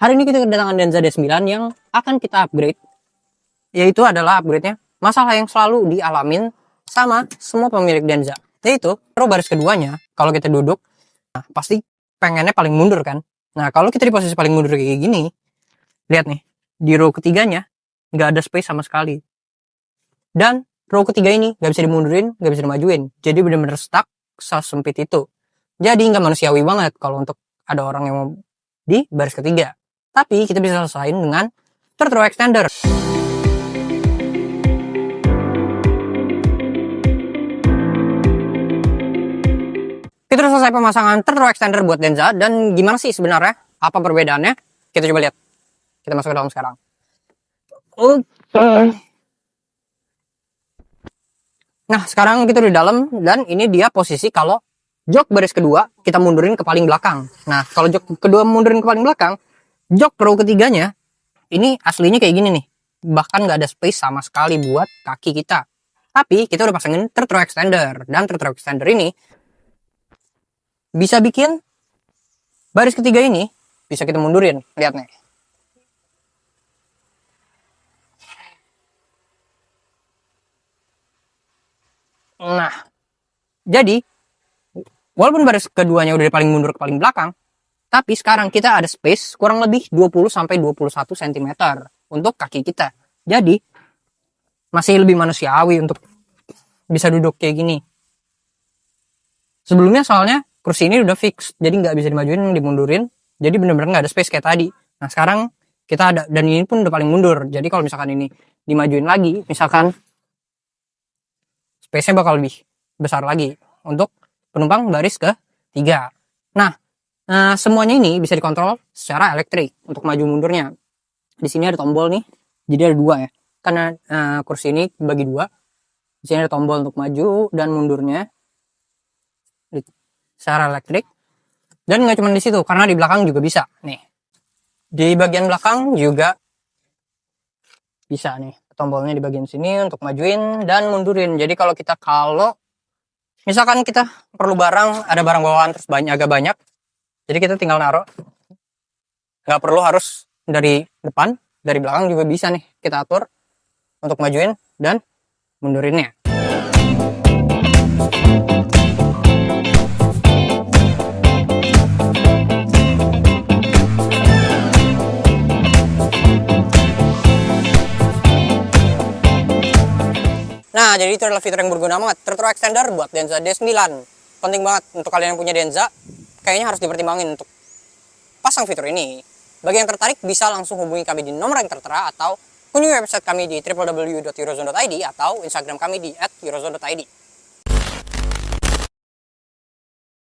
Hari ini kita kedatangan Denza D9 yang akan kita upgrade. Yaitu adalah upgrade-nya masalah yang selalu dialamin sama semua pemilik Denza. Yaitu, row baris keduanya, kalau kita duduk, nah, pasti pengennya paling mundur kan. Nah, kalau kita di posisi paling mundur kayak gini, lihat nih, di row ketiganya, nggak ada space sama sekali. Dan row ketiga ini nggak bisa dimundurin, nggak bisa dimajuin. Jadi bener-bener stuck, sesempit itu. Jadi nggak manusiawi banget kalau untuk ada orang yang mau di baris ketiga. Tapi kita bisa selesaiin dengan third row extender. Kita udah selesai pemasangan third row extender buat Denza. Dan gimana sih sebenarnya? Apa perbedaannya? Kita coba lihat. Kita masuk ke dalam sekarang. Nah, sekarang kita udah di dalam. Dan ini dia posisi kalau jok baris kedua kita mundurin ke paling belakang. Nah, kalau jok kedua mundurin ke paling belakang, jok row ketiganya ini aslinya kayak gini nih, bahkan nggak ada space sama sekali buat kaki kita. Tapi kita udah pasangin third row extender, dan third row extender ini bisa bikin baris ketiga ini bisa kita mundurin. Lihat nih, nah jadi walaupun baris keduanya udah paling mundur ke paling belakang, tapi sekarang kita ada space kurang lebih 20-21 cm untuk kaki kita. Jadi masih lebih manusiawi untuk bisa duduk kayak gini. Sebelumnya soalnya kursi ini udah fix, jadi nggak bisa dimajuin, dimundurin. Jadi bener-bener nggak ada space kayak tadi. Nah sekarang kita ada, dan ini pun udah paling mundur. Jadi kalau misalkan ini dimajuin lagi, misalkan space-nya bakal lebih besar lagi untuk penumpang baris ke-3. Nah, semuanya ini bisa dikontrol secara elektrik untuk maju mundurnya. Di sini ada tombol nih, jadi ada dua ya. Karena kursi ini bagi dua. Di sini ada tombol untuk maju dan mundurnya secara elektrik. Dan nggak cuma di situ, karena di belakang juga bisa. Nih, di bagian belakang juga bisa nih. Tombolnya di bagian sini untuk majuin dan mundurin. Jadi kalau misalkan kita perlu barang, ada barang bawaan terus agak banyak, jadi kita tinggal naruh, nggak perlu harus dari depan, dari belakang juga bisa nih kita atur untuk majuin dan mundurinnya. Nah, jadi itu adalah fitur yang berguna banget, third row extender buat Denza D9. Penting banget untuk kalian yang punya Denza, kayaknya harus dipertimbangin untuk pasang fitur ini. Bagi yang tertarik bisa langsung hubungi kami di nomor yang tertera atau kunjungi website kami di www.eurozone.id atau Instagram kami di @eurozone.id.